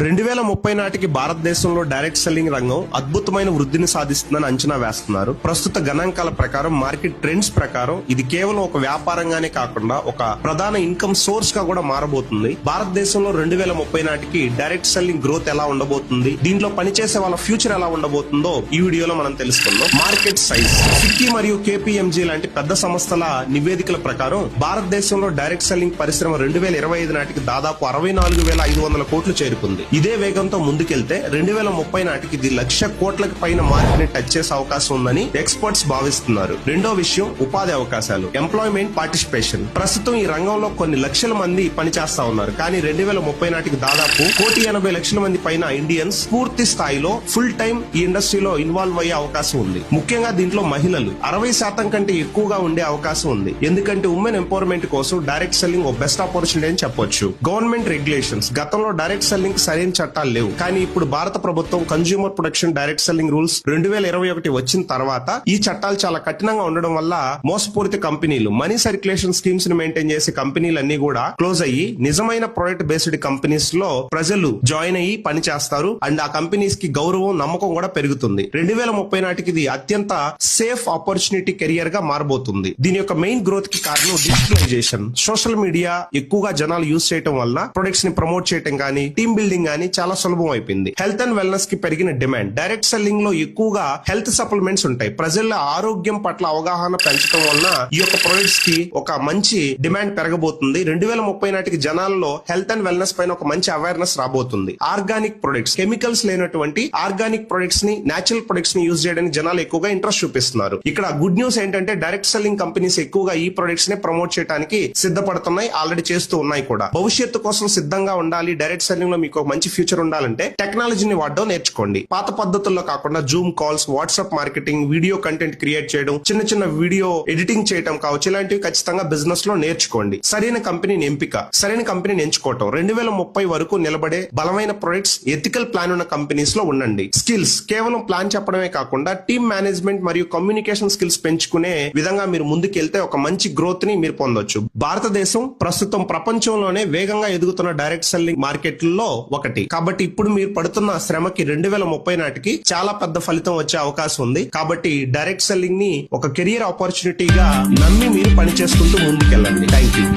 2030 నాటికి భారతదేశంలో direct selling రంగం అద్భుతమైన వృద్ధిని సాధిస్తుందని అంచనా వేస్తున్నారు. ప్రస్తుత గణాంకాల ప్రకారం, మార్కెట్ ట్రెండ్స్ ప్రకారం ఇది కేవలం ఒక వ్యాపారంగానే కాకుండా ఒక ప్రధాన ఇన్కమ్ సోర్స్ గా కూడా మారబోతుంది. భారతదేశంలో 2030 నాటికి డైరెక్ట్ సెల్లింగ్ గ్రోత్ ఎలా ఉండబోతుంది, దీంట్లో పనిచేసే వాళ్ళ ఫ్యూచర్ ఎలా ఉండబోతుందో ఈ వీడియోలో మనం తెలుసుకుందాం. Market size. ఫిక్కీ మరియు కేపీఎంజీ లాంటి పెద్ద సంస్థల నివేదికల ప్రకారం భారతదేశంలో డైరెక్ట్ సెల్లింగ్ పరిశ్రమ 2025 నాటికి దాదాపు 64,500 కోట్లు చేరుకుంది. ఇదే వేగంతో ముందుకెళ్తే 2030 నాటికి ఇది 1,00,000 కోట్లకు పైన మార్కెట్ ని టచ్ చేసే అవకాశం ఉందని ఎక్స్పర్ట్స్ భావిస్తున్నారు. రెండో విషయం ఉపాధి అవకాశాలు, ఎంప్లాయ్మెంట్ పార్టిసిపేషన్. ప్రస్తుతం ఈ రంగంలో కొన్ని లక్షల మంది పనిచేస్తా ఉన్నారు, కానీ 2030 నాటికి దాదాపు 1,80,00,000 మంది పైన ఇండియన్స్ పూర్తి స్థాయిలో ఫుల్ టైం ఈ ఇండస్ట్రీలో ఇన్వాల్వ్ అయ్యే అవకాశం ఉంది. ముఖ్యంగా దీంట్లో మహిళలు 60% కంటే ఎక్కువగా ఉండే అవకాశం ఉంది. ఎందుకంటే ఉమెన్ ఎంపవర్మెంట్ కోసం డైరెక్ట్ సెల్లింగ్ ఒక బెస్ట్ ఆపర్చునిటీ అని చెప్పొచ్చు. Government regulations. గతంలో డైరెక్ట్ సెల్లింగ్ సరైన చట్టాలు లేవు, కానీ ఇప్పుడు భారత ప్రభుత్వం consumer protection direct selling rules 2021 వచ్చిన తర్వాత ఈ చట్టాలు చాలా కఠినంగా ఉండడం వల్ల మోసపూరిత కంపెనీలు, మనీ సర్క్యులేషన్ స్కీమ్స్ ని మెయింటైన్ చేసే కంపెనీలన్నీ కూడా క్లోజ్ అయ్యి నిజమైన ప్రొడక్ట్ బేస్డ్ కంపెనీస్ లో ప్రజలు జాయిన్ అయ్యి పని చేస్తారు. అండ్ ఆ కంపెనీస్ కి గౌరవం, నమ్మకం కూడా పెరుగుతుంది. 2030 నాటికి ఇది అత్యంత సేఫ్ ఆపర్చునిటీ కెరియర్ గా మారబోతుంది. దీని యొక్క మెయిన్ గ్రోత్ కి కారణం డిజిటలైజేషన్. సోషల్ మీడియా ఎక్కువగా జనాలు యూజ్ చేయడం వల్ల ప్రొడక్ట్స్ ని ప్రమోట్ చేయడం కానీ, టీమ్ బిల్డింగ్ కానీ చాలా సులభం అయిపోయింది. హెల్త్ అండ్ వెల్నెస్ కి పెరిగిన డిమాండ్. డైరెక్ట్ సెల్లింగ్ లో ఎక్కువగా హెల్త్ సప్లిమెంట్స్ ఉంటాయి. ప్రజల ఆరోగ్యం పట్ల అవగాహన పెంచడం వలన ఈ యొక్క ప్రొడక్ట్స్ కి ఒక మంచి డిమాండ్ పెరగబోతుంది. 2030 నాటికి జనాల్లో హెల్త్ అండ్ వెల్నెస్ పైన ఒక మంచి అవేర్నెస్ రాబోతుంది. ఆర్గానిక్ ప్రొడక్ట్స్, కెమికల్స్ లేనటువంటి ఆర్గానిక్ ప్రొడక్ట్స్ ని, నేచురల్ ప్రొడక్ట్స్ ని యూజ్ చేయడానికి జనాలు ఎక్కువగా ఇంట్రెస్ట్ చూపిస్తున్నారు. ఇక్కడ గుడ్ న్యూస్ ఏంటంటే డైరెక్ట్ సెల్లింగ్ కంపెనీస్ ఎక్కువగా ఈ ప్రొడక్ట్స్ ని ప్రమోట్ చేయడానికి సిద్ధపడుతున్నాయి, ఆల్రెడీ చేస్తూ ఉన్నాయి కూడా. భవిష్యత్తు కోసం సిద్ధంగా ఉండాలి, డైరెక్ట్ సెల్లింగ్ లో మీకు మంచి ఫ్యూచర్ ఉండాలంటే టెక్నాలజీని వాడడం నేర్చుకోండి. పాత పద్ధతుల్లో కాకుండా Zoom calls, WhatsApp marketing, video content create చేయడం, చిన్న చిన్న వీడియో ఎడిటింగ్ చేయడం కావచ్చు, ఇలాంటివి ఖచ్చితంగా బిజినెస్ లో నేర్చుకోండి. సరైన కంపెనీని ఎంపిక, సరైన కంపెనీని ఎంచుకోవటం. 2030 వరకు నిలబడే బలమైన ప్రొడక్ట్స్, ఎథికల్ ప్లాన్ ఉన్న కంపెనీస్ లో ఉండండి. స్కిల్స్. కేవలం ప్లాన్ చెప్పడమే కాకుండా టీమ్ మేనేజ్మెంట్ మరియు కమ్యూనికేషన్ స్కిల్స్ పెంచుకునే విధంగా మీరు ముందుకెళ్తే ఒక మంచి గ్రోత్ ని మీరు పొందొచ్చు. భారతదేశం ప్రస్తుతం ప్రపంచంలోనే వేగంగా ఎదుగుతున్న డైరెక్ట్ సెల్లింగ్ మార్కెట్లలో ఒకటి. కాబట్టి ఇప్పుడు మీరు పడుతున్న శ్రమకి 2030 నాటికి చాలా పెద్ద ఫలితం వచ్చే అవకాశం ఉంది. కాబట్టి డైరెక్ట్ సెల్లింగ్ ని ఒక కెరియర్ ఆపర్చునిటీగా నమ్మి మీరు పనిచేసుకుంటూ ముందుకెళ్ళండి. Thank you.